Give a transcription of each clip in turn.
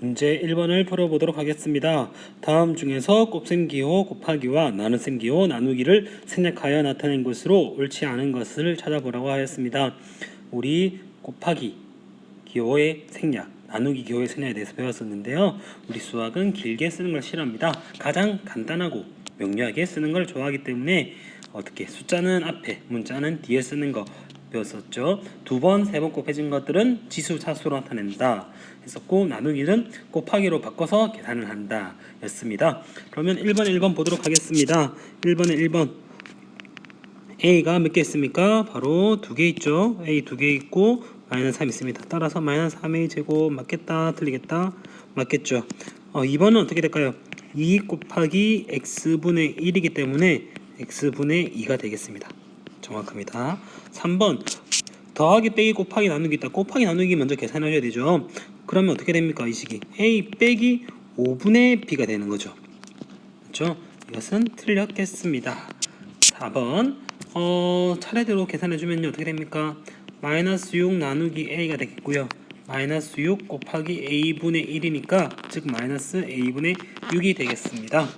문제 1번을 풀어보도록 하겠습니다. 다음 중에서 곱셈기호 곱하기와 나눗셈기호 나누기를 생략하여 나타낸 것으로 옳지 않은 것을 찾아보라고 하였습니다. 우리 곱하기 기호의 생략, 나누기 기호의 생략에 대해서 배웠었는데요. 우리 수학은 길게 쓰는 걸 싫어합니다. 가장 간단하고 명료하게 쓰는 걸 좋아하기 때문에 어떻게 숫자는 앞에, 문자는 뒤에 쓰는 거 배웠었죠. 두 번, 세 번 곱해진 것들은 지수, 차수로 나타낸다 했었고, 나누기는 곱하기로 바꿔서 계산을 한다 였습니다. 그러면 1번 보도록 하겠습니다. 1번에 1번 A가 몇 개 있습니까? 바로 2개 있죠. A 2개 있고 마이너스 3 있습니다. 따라서 마이너스 3A 제곱 맞겠다? 틀리겠다? 맞겠죠. 2번은 어떻게 될까요? 2 곱하기 X분의 1이기 때문에 X분의 2가 되겠습니다. 정확합니다. 3번 더하기 빼기 곱하기 나누기 있다. 곱하기 나누기 먼저 계산하셔야 되죠. 그러면 어떻게 됩니까? 이 식이 A 빼기 5분의 B가 되는 거죠. 그렇죠? 이것은 틀렸겠습니다. 4번 차례대로 계산해주면요 어떻게 됩니까? 마이너스 6 나누기 A가 되겠고요. 마이너스 6 곱하기 A분의 1이니까 즉 마이너스 A분의 6이 되겠습니다.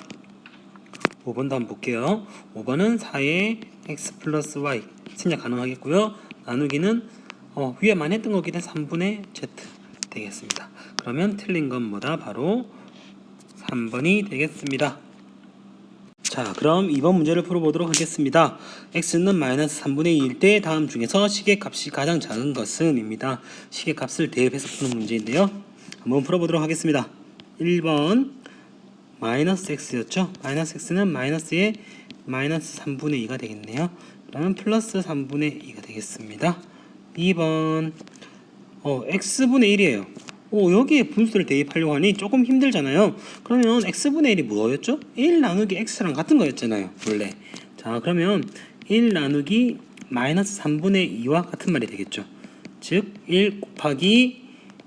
5번도 한번 볼게요. 5번은 4의 x 플러스 y 생략 가능하겠고요. 나누기는 위에 많이 했던 거기 때문에 3분의 z 되겠습니다. 그러면 틀린 건 뭐다? 바로 3번이 되겠습니다. 자, 그럼 2번 문제를 풀어보도록 하겠습니다. x는 마이너스 3분의 2일 때 다음 중에서 식의 값이 가장 작은 것은 입니다. 식의 값을 대입해서 푸는 문제인데요. 한번 풀어보도록 하겠습니다. 1번 마이너스 x였죠. 마이너스 x는 마이너스의 마이너스 3분의 2가 되겠네요. 그러면 플러스 3분의 2가 되겠습니다. 2번 x분의 1이에요. 여기에 분수를 대입하려고 하니 조금 힘들잖아요. 그러면 x분의 1이 뭐였죠? 1 나누기 x랑 같은 거였잖아요 원래. 자, 그러면 1 나누기 마이너스 3분의 2와 같은 말이 되겠죠. 즉 1 곱하기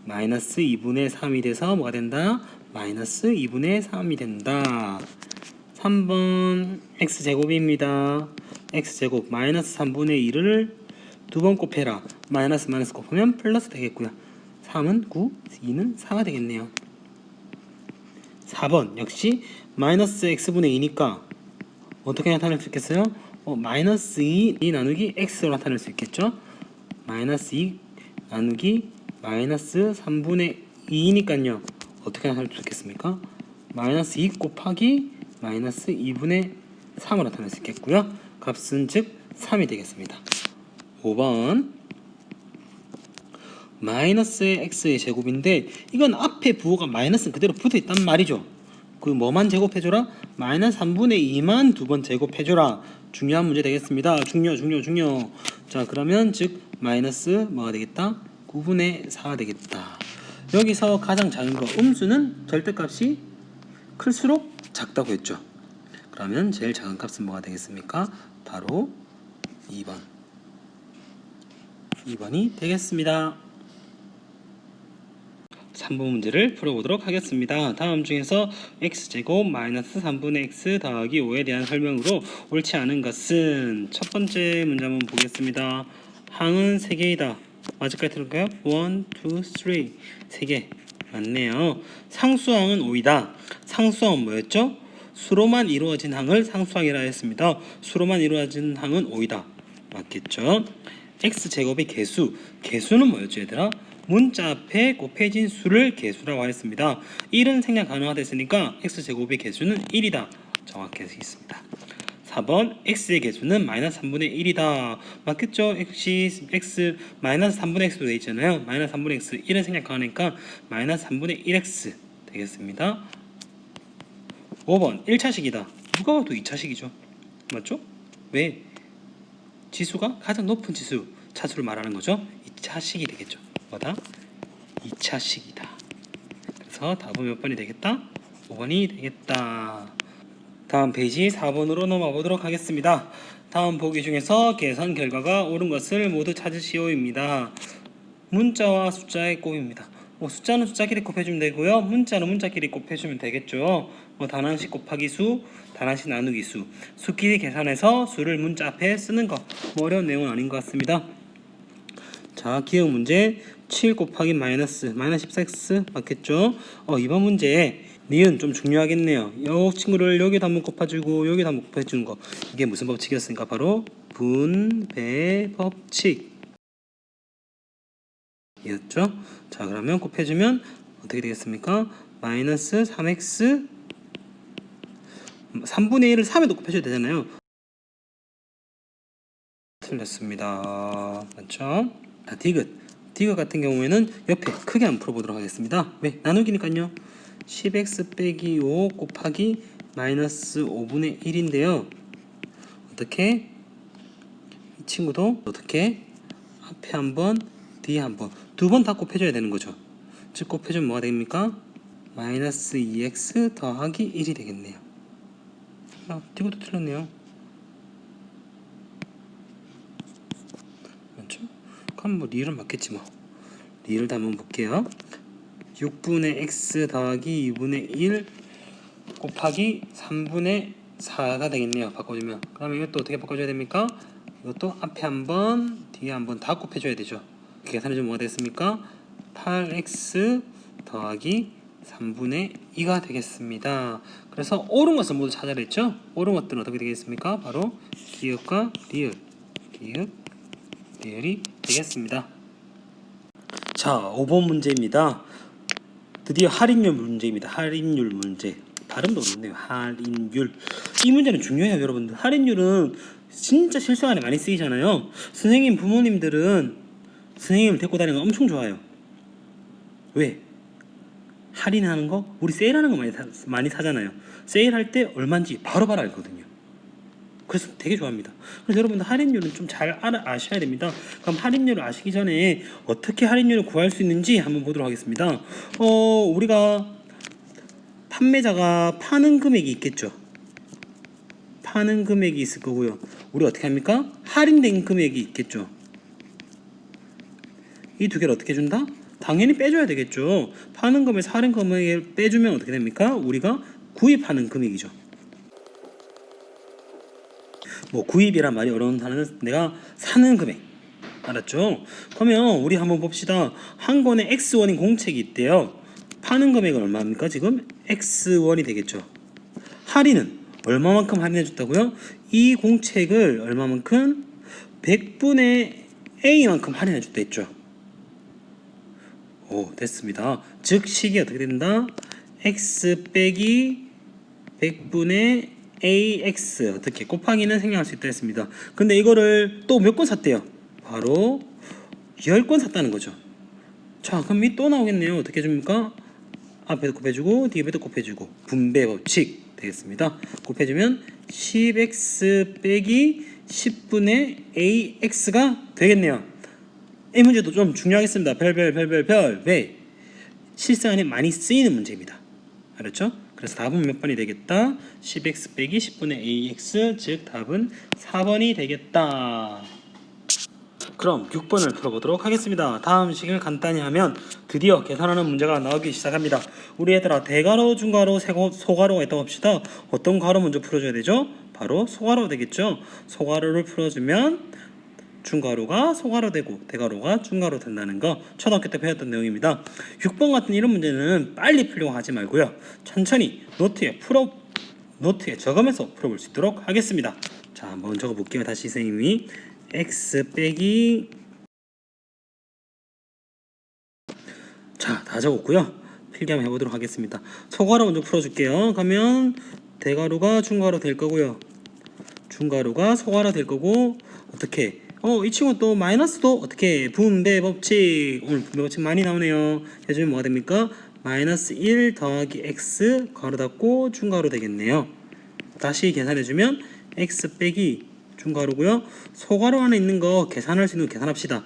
마이너스 2분의 3이 돼서 뭐가 된다? 마이너스 2분의 3이 된다. 3번 x제곱입니다. x제곱 마이너스 3분의 2를 두 번 곱해라. 마이너스 마이너스 곱하면 플러스 되겠고요. 3은 9, 2는 4가 되겠네요. 4번 역시 마이너스 x분의 2니까 어떻게 나타낼 수 있겠어요? 마이너스 2 나누기 x로 나타낼 수 있겠죠. 마이너스 2 나누기 마이너스 3분의 2니까요 어떻게 나타낼 수 있겠습니까? 마이너스 2 곱하기 마이너스 2분의 3으로 나타낼 수 있겠고요. 값은 즉 3이 되겠습니다. 5번 마이너스의 x의 제곱인데 이건 앞에 부호가 마이너스는 그대로 붙어있단 말이죠. 그 뭐만 제곱해줘라? 마이너스 3분의 2만 두 번 제곱해줘라. 중요한 문제 되겠습니다. 중요. 자, 그러면 즉 마이너스 뭐가 되겠다? 9분의 4가 되겠다. 여기서 가장 작은 거 음수는 절대값이 클수록 작다고 했죠. 그러면 제일 작은 값은 뭐가 되겠습니까? 바로 2번이 되겠습니다. 3번 문제를 풀어보도록 하겠습니다. 다음 중에서 x제곱 마이너스 3분의 x 더하기 5에 대한 설명으로 옳지 않은 것은 첫 번째 문제 한번 보겠습니다. 항은 3개이다. 맞을까요? 틀릴까요? 1, 2, 3 3개 맞네요. 상수항은 5이다. 상수항은 뭐였죠? 수로만 이루어진 항을 상수항이라 했습니다. 수로만 이루어진 항은 5이다. 맞겠죠? x제곱의 개수는 뭐였죠 얘들아? 문자 앞에 곱해진 수를 개수라고 했습니다. 1은 생략 가능하다 했으니까 x제곱의 개수는 1이다. 정확히 했습니다. 4번 x의 개수는 마이너스 3분의 1이다. 맞겠죠? x 마이너스 3분의 x로 되어 있잖아요. 마이너스 3분의 x 1은 생략 가능하니까 마이너스 3분의 1x 되겠습니다. 5번 1차식이다. 누가 봐도 2차식이죠. 맞죠? 왜? 지수가 가장 높은 지수 차수를 말하는 거죠. 2차식이 되겠죠. 뭐다? 2차식이다. 그래서 답은 몇 번이 되겠다? 5번이 되겠다. 다음 페이지 4번으로 넘어가 보도록 하겠습니다. 다음 보기 중에서 계산 결과가 옳은 것을 모두 찾으시오입니다. 문자와 숫자의 곱입니다. 숫자는 숫자끼리 곱해주면 되고요. 문자는 문자끼리 곱해주면 되겠죠. 단한식 곱하기 수, 단한식 나누기 수, 수끼리 계산해서 수를 문자 앞에 쓰는 거 어려운 내용은 아닌 것 같습니다. 자, 기억 문제 7 곱하기 마이너스 14x 맞겠죠? 이번 문제 니은 좀 중요하겠네요. 이 친구를 여기다 한번 곱해주고 여기다 한번 곱해주는 거, 이게 무슨 법칙이었습니까? 바로 분배 법칙 이었죠? 자, 그러면 곱해주면 어떻게 되겠습니까? 마이너스 3x 3분의 1을 3에도 곱해줘야 되잖아요. 틀렸습니다. 맞죠? 자, 디귿 같은 경우에는 옆에 크게 한번 풀어보도록 하겠습니다. 왜? 나누기니까요. 10x 빼기 5 곱하기 마이너스 5분의 1인데요. 어떻게? 이 친구도 어떻게? 앞에 한번 뒤에 한번 두 번 다 곱해줘야 되는 거죠. 즉 곱해주면 뭐가 됩니까? 마이너스 2x 더하기 1이 되겠네요. 이것도 틀렸네요. 맞죠? 그럼 뭐 리을은 맞겠지 뭐. 리을도 한번 볼게요. 6분의 x 더하기 2분의 1 곱하기 3분의 4가 되겠네요. 바꿔주면. 그러면 이것도 어떻게 바꿔줘야 됩니까? 이것도 앞에 한번 뒤에 한번 다 곱해줘야 되죠. 계산해주면 뭐가 됐습니까? 8x 더하기 3분의 2가 되겠습니다. 그래서 옳은 것을 모두 찾아냈죠? 옳은 것들은 어떻게 되겠습니까? 바로 기역과 리을, 기역, 리을이 되겠습니다. 자, 5번 문제입니다. 드디어 할인율 문제입니다. 할인율 문제. 발음도 어렵네요. 할인율. 이 문제는 중요해요, 여러분들. 할인율은 진짜 실생활에 많이 쓰이잖아요. 선생님, 부모님들은 선생님을 데리고 다니는 거 엄청 좋아요. 왜? 할인하는 거? 우리 세일하는 거 많이 사잖아요. 세일할 때 얼마인지 바로바로 알거든요. 그래서 되게 좋아합니다. 그래서 여러분들 할인율은 좀 잘 아셔야 됩니다. 그럼 할인율을 아시기 전에 어떻게 할인율을 구할 수 있는지 한번 보도록 하겠습니다. 우리가 판매자가 파는 금액이 있겠죠. 파는 금액이 있을 거고요. 우리 어떻게 합니까? 할인된 금액이 있겠죠. 이 두 개를 어떻게 준다? 당연히 빼줘야 되겠죠. 파는 금액에서 할인 금액을 빼주면 어떻게 됩니까? 우리가 구입하는 금액이죠. 뭐 구입이란 말이 어려운 단어는 내가 사는 금액. 알았죠? 그러면 우리 한번 봅시다. 한 권에 X1인 공책이 있대요. 파는 금액은 얼마입니까? 지금 X1이 되겠죠. 할인은 얼마만큼 할인해 줬다고요? 이 공책을 얼마만큼? 100분의 A만큼 할인해 줬다 했죠. 오, 됐습니다. 즉 식이 어떻게 된다? X 빼기 100분의 AX 어떻게 곱하기는 생략할 수 있다 했습니다. 근데 이거를 또 몇 권 샀대요? 바로 10권 샀다는 거죠. 자, 그럼 이 또 나오겠네요. 어떻게 해줍니까? 앞에도 곱해주고 뒤에도 곱해주고 분배 법칙 되겠습니다. 곱해주면 10x 빼기 10분의 AX가 되겠네요. 이 문제도 좀 중요하겠습니다. 별. 왜? 실생활에 많이 쓰이는 문제입니다. 알았죠? 그래서 답은 몇 번이 되겠다? 10x 빼기 10분의 AX, 즉 답은 4번이 되겠다. 그럼 6번을 풀어보도록 하겠습니다. 다음 식을 간단히 하면 드디어 계산하는 문제가 나오기 시작합니다. 우리 얘들아, 대괄호, 중괄호, 소괄호가 있다고 합시다. 어떤 괄호 먼저 풀어줘야 되죠? 바로 소괄호 되겠죠? 소괄호를 풀어주면 중괄호가 소괄호 되고 대괄호가 중괄호 된다는 거 초등학교 때 배웠던 내용입니다. 6번 같은 이런 문제는 빨리 풀려고 하지 말고요. 천천히 노트에 적으면서 풀어볼 수 있도록 하겠습니다. 자, 한번 적어볼게요. 다시 선생님이 x 빼기 자, 다 적었고요. 필기 한번 해보도록 하겠습니다. 소괄호 먼저 풀어줄게요. 그러면 대괄호가 중괄호 될 거고요. 중괄호가 소괄호 될 거고 어떻게? 이 친구 또 마이너스도 어떻게? 분배 법칙. 오늘 분배 법칙 많이 나오네요. 해주면 뭐가 됩니까? 마이너스 1 더하기 x 괄호 닫고 중괄호 되겠네요. 다시 계산해주면 x 빼기 중괄호고요. 소괄호 안에 있는 거 계산할 수 있는 거 계산합시다.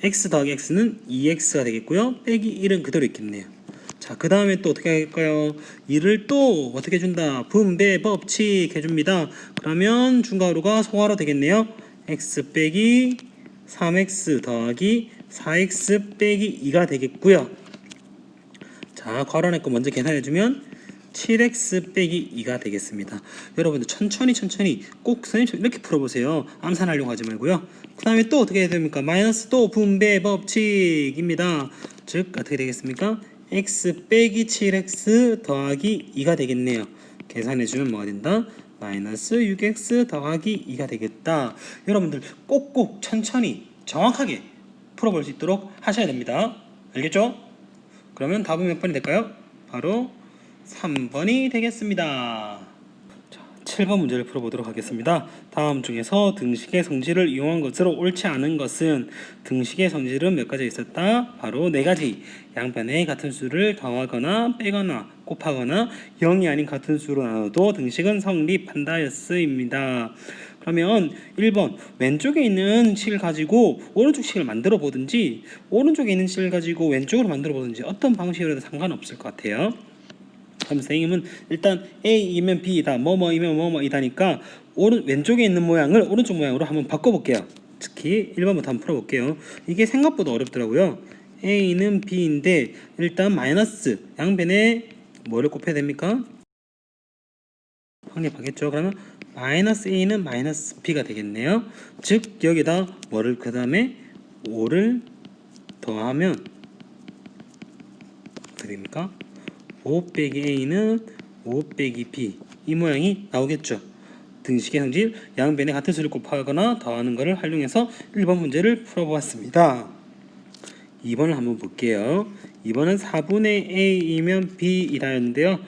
x 더하기 x는 2x가 되겠고요. 빼기 1은 그대로 있겠네요. 자, 그 다음에 또 어떻게 할까요? 1을 또 어떻게 준다? 분배 법칙 해줍니다. 그러면 중괄호가 소괄호 되겠네요. x 빼기 3x 더하기 4x 빼기 2가 되겠고요. 자, 괄호 안에 거 먼저 계산해주면 7x 빼기 2가 되겠습니다. 여러분들 천천히 꼭 선생님처럼 이렇게 풀어보세요. 암산하려고 하지 말고요. 그 다음에 또 어떻게 해야 됩니까? 마이너스 또 분배 법칙입니다. 즉 어떻게 되겠습니까? x 빼기 7x 더하기 2가 되겠네요. 계산해주면 뭐가 된다? 마이너스 6x 더하기 2가 되겠다. 여러분들 꼭꼭 천천히 정확하게 풀어볼 수 있도록 하셔야 됩니다. 알겠죠? 그러면 답은 몇 번이 될까요? 바로 3번이 되겠습니다. 자, 7번 문제를 풀어보도록 하겠습니다. 다음 중에서 등식의 성질을 이용한 것으로 옳지 않은 것은 등식의 성질은 몇 가지 있었다? 바로 4가지. 양변에 같은 수를 더하거나 빼거나 곱하거나 0이 아닌 같은 수로 나눠도 등식은 성립한다 였습니다. 그러면 1번 왼쪽에 있는 식을 가지고 오른쪽 식을 만들어 보든지 오른쪽에 있는 식을 가지고 왼쪽으로 만들어 보든지 어떤 방식으로도 상관없을 것 같아요. 그럼 선생님은 일단 A이면 B이다, 뭐뭐이면 뭐뭐이다니까 왼쪽에 있는 모양을 오른쪽 모양으로 한번 바꿔볼게요. 특히 1번부터 한번 풀어볼게요. 이게 생각보다 어렵더라고요. A는 B인데 일단 마이너스 양변에 뭐를 곱해야 됩니까? 확립하겠죠. 그러면 마이너스 A는 마이너스 B가 되겠네요. 즉 여기다 뭐를 그 다음에 5를 더하면 어떻게 됩니까? 5 빼기 A는 5 빼기 B 이 모양이 나오겠죠. 등식의 성질 양변에 같은 수를 곱하거나 더하는 것을 활용해서 1번 문제를 풀어보았습니다. 2번을 한번 볼게요. 2번은 4분의 A이면 B이라는데요.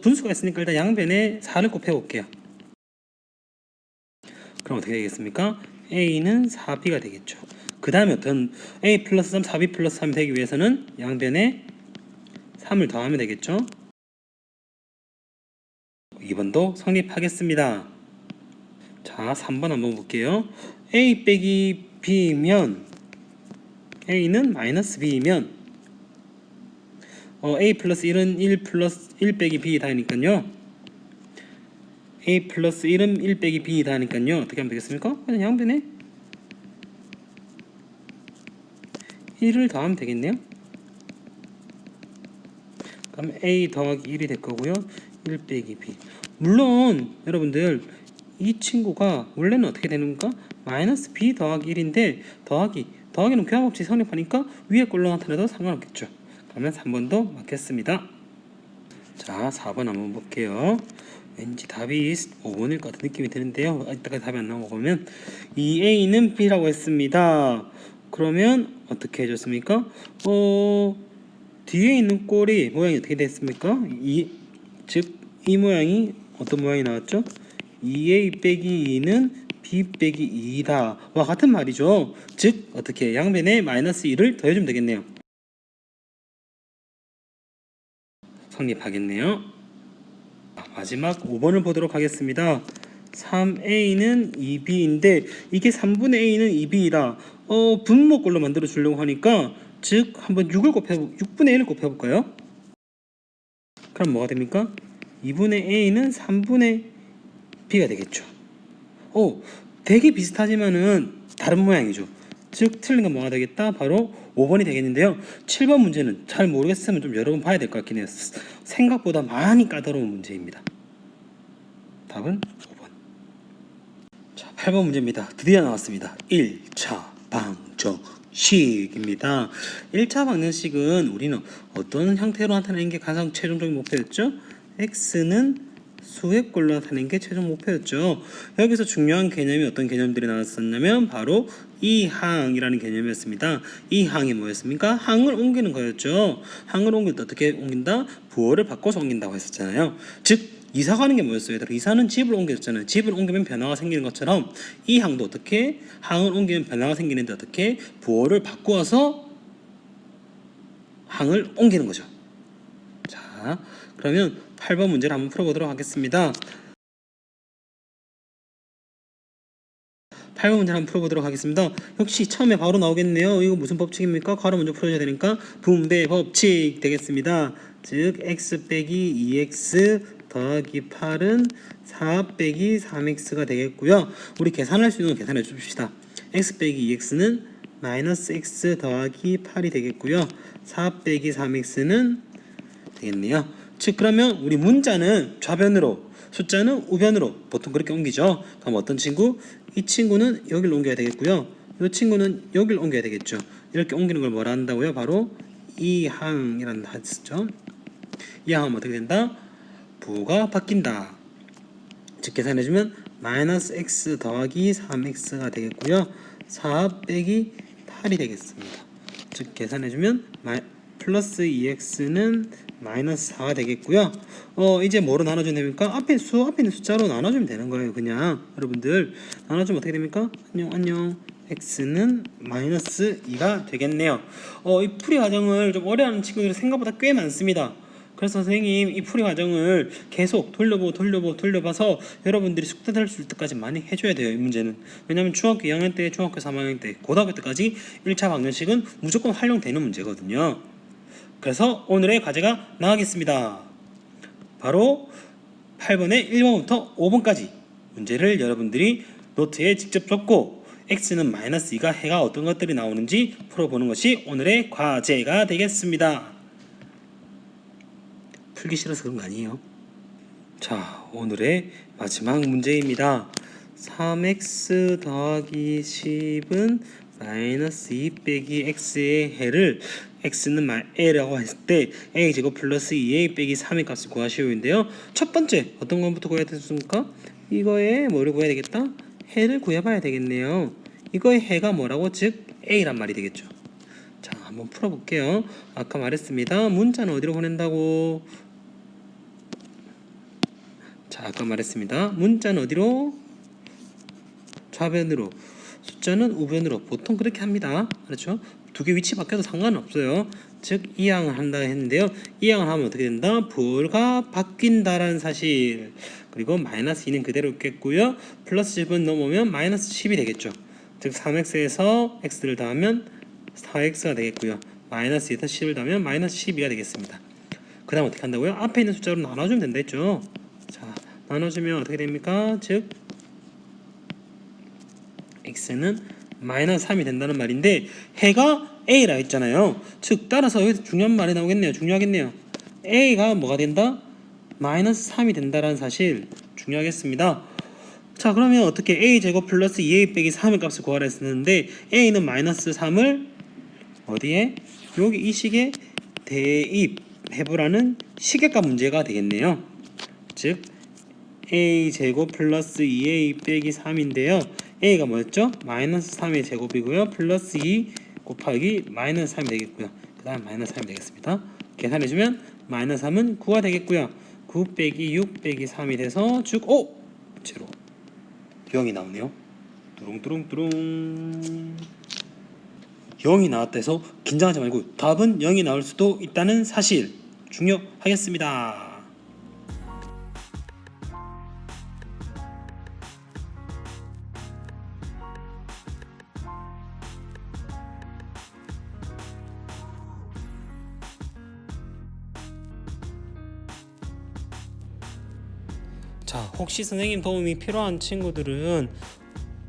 분수가 있으니까 일단 양변에 4를 곱해볼게요. 그럼 어떻게 되겠습니까? A는 4B가 되겠죠. 그 다음에 어떤 A 플러스 3, 4B 플러스 3이 되기 위해서는 양변에 3을 더하면 되겠죠. 2번도 성립하겠습니다. 자, 3번 한번 볼게요. A 빼기 B면 A는 마이너스 B이면 A 플러스 1은 1 플러스 1 빼기 B이다 하니까요. A 플러스 1은 1 빼기 B이다 하니까요. 어떻게 하면 되겠습니까? 그냥 양변에 1을 더하면 되겠네요. 그럼 A 더하기 1이 될 거고요. 1 빼기 B. 물론 여러분들 이 친구가 원래는 어떻게 되는 건가? 마이너스 B 더하기 1인데 더하기는 교합법칙 성립하니까 위에 걸로 나타내도 상관없겠죠. 그러면 3번도 맞겠습니다. 자, 4번 한번 볼게요. 왠지 답이 5번일 것 같은 느낌이 드는데요. 이따가 답이 안 나오고 보면 이 A는 B라고 했습니다. 그러면 어떻게 해줬습니까? 뒤에 있는 꼴이 모양이 어떻게 됐습니까? 즉 이 모양이 어떤 모양이 나왔죠? 2A 빼기 2는 B 빼기 2다 와 같은 말이죠. 즉 어떻게 양변에 마이너스 1을 더해주면 되겠네요. 성립하겠네요. 마지막 5번을 보도록 하겠습니다. 3A는 2B인데 이게 3분의 A는 2B라 분모꼴로 만들어 주려고 하니까 즉 한번 6분의 1을 곱해볼까요? 그럼 뭐가 됩니까? 2분의 A는 3분의 B가 되겠죠. 되게 비슷하지만은 다른 모양이죠. 즉 틀린 건 뭐가 되겠다? 바로 5번이 되겠는데요. 7번 문제는 잘 모르겠으면 좀 여러 번 봐야 될 것 같긴 해요. 생각보다 많이 까다로운 문제입니다. 답은 5번. 자, 8번 문제입니다. 드디어 나왔습니다. 1차 방정식입니다. 1차 방정식은 우리는 어떤 형태로 나타내는 게 가장 최종적인 목표였죠? x는 수의 꼴로 나타내는 게 최종 목표였죠. 여기서 중요한 개념이 어떤 개념들이 나왔었냐면 바로 이항이라는 개념이었습니다. 이항이 뭐였습니까? 항을 옮기는 거였죠. 항을 옮길 때 어떻게 옮긴다? 부호를 바꿔서 옮긴다고 했었잖아요. 즉 이사 가는 게 뭐였어요? 이사는 집을 옮겼잖아요. 집을 옮기면 변화가 생기는 것처럼 이 항도 어떻게 항을 옮기면 변화가 생기는데 어떻게 부호를 바꾸어서 항을 옮기는 거죠. 자, 그러면 8번 문제를 한번 풀어보도록 하겠습니다. 8번 문제를 한번 풀어보도록 하겠습니다. 역시 처음에 바로 나오겠네요. 이거 무슨 법칙입니까? 괄호 먼저 풀어줘야 되니까 분배 법칙 되겠습니다. 즉 x 빼기 2x 더하기 8은 4 빼기 3x가 되겠고요. 우리 계산할 수 있는 거 계산해 줍시다. x 빼기 2x는 마이너스 x 더하기 8이 되겠고요. 4 빼기 3x는 되겠네요. 즉 그러면 우리 문자는 좌변으로, 숫자는 우변으로 보통 그렇게 옮기죠. 그럼 어떤 친구? 이 친구는 여기를 옮겨야 되겠고요. 이 친구는 여기를 옮겨야 되겠죠. 이렇게 옮기는 걸 뭐라 한다고요? 바로 이항이라는 하죠. 이항하면 어떻게 된다? 부호가 바뀐다. 즉 계산해주면 마이너스 x 더하기 3x가 되겠고요. 4 빼기 8이 되겠습니다. 즉 계산해주면 플러스 2x는 마이너스 4가 되겠고요. 이제 뭐로 나눠주면 됩니까? 앞에 있는 숫자로 나눠주면 되는 거예요. 그냥 여러분들 나눠주면 어떻게 됩니까? 안녕 x는 마이너스 2가 되겠네요. 이 풀이 과정을 좀 어려워하는 친구들이 생각보다 꽤 많습니다. 그래서 선생님 이 풀이 과정을 계속 돌려봐서 여러분들이 숙달할 수 있을 때까지 많이 해줘야 돼요. 이 문제는. 왜냐하면 중학교 2학년 때, 중학교 3학년 때, 고등학교 때까지 1차 방정식은 무조건 활용되는 문제거든요. 그래서 오늘의 과제가 나가겠습니다. 바로 8번에 1번부터 5번까지 문제를 여러분들이 노트에 직접 적고 x는 마이너스 2가 해가 어떤 것들이 나오는지 풀어보는 것이 오늘의 과제가 되겠습니다. 풀기 싫어서 그런 거 아니에요. 자, 오늘의 마지막 문제입니다. 3x 더하기 10은 마이너스 2 빼기 x의 해를 x는 a라고 했을 때 a제곱 플러스 2a 빼기 3의 값을 구하시오인데요. 첫 번째 어떤 것부터 구해야 되겠습니까? 이거의 뭐를 구해야 되겠다? 해를 구해봐야 되겠네요. 이거의 해가 뭐라고? 즉 a란 말이 되겠죠. 자, 한번 풀어볼게요. 아까 말했습니다. 문자는 어디로 보낸다고? 자, 아까 말했습니다. 문자는 어디로? 좌변으로, 숫자는 우변으로. 보통 그렇게 합니다. 그렇죠? 두 개 위치 바뀌어도 상관은 없어요. 즉 이항을 한다 했는데요. 이항을 하면 어떻게 된다? 부호가 바뀐다라는 사실. 그리고 마이너스 2는 그대로 있겠고요. 플러스 10은 넘으면 마이너스 10이 되겠죠. 즉 3x에서 x를 더하면 4x가 되겠고요. 마이너스 2에서 10을 더하면 마이너스 12가 되겠습니다. 그 다음 어떻게 한다고요? 앞에 있는 숫자로 나눠주면 된다 했죠. 자, 나눠주면 어떻게 됩니까? 즉 x는 마이너스 3이 된다는 말인데 해가 a라 했잖아요. 즉 따라서 여기서 중요한 말이 나오겠네요. 중요하겠네요. a가 뭐가 된다? 마이너스 3이 된다라는 사실 중요하겠습니다. 자, 그러면 어떻게 a제곱 플러스 2a 빼기 3의 값을 구하라 했었는데 a는 마이너스 3을 어디에? 여기 이 식에 대입해보라는 시계값 문제가 되겠네요. 즉 a제곱 플러스 2a 빼기 3인데요. a가 뭐였죠? 마이너스 3의 제곱이고요. 플러스 2 곱하기 마이너스 3이 되겠고요. 그 다음 마이너스 3이 되겠습니다. 계산해주면 마이너스 3은 9가 되겠고요. 9 빼기 6 빼기 3이 돼서 즉 제로 0이 나오네요. 뚜룽뚜룽뚜룽 0이 나왔다 해서 긴장하지 말고 답은 0이 나올 수도 있다는 사실 중요하겠습니다. 자, 혹시 선생님 도움이 필요한 친구들은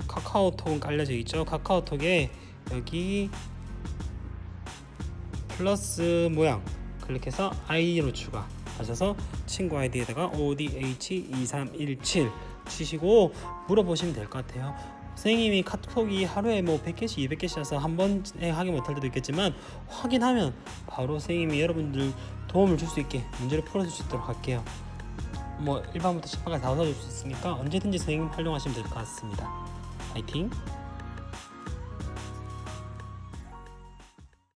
카카오톡은 깔려져 있죠. 카카오톡에 여기 플러스 모양 클릭해서 아이디로 추가하셔서 친구 아이디에다가 ODH2317 치시고 물어보시면 될 것 같아요. 선생님이 카톡이 하루에 뭐 100개씩 200개씩이라서 한 번에 확인 못할 때도 있겠지만 확인하면 바로 선생님이 여러분들 도움을 줄 수 있게 문제를 풀어줄 수 있도록 할게요. 뭐 1반부터 10반까지 다 얻어줄 수 있으니까 언제든지 선생님 활용하시면 될 것 같습니다. 파이팅!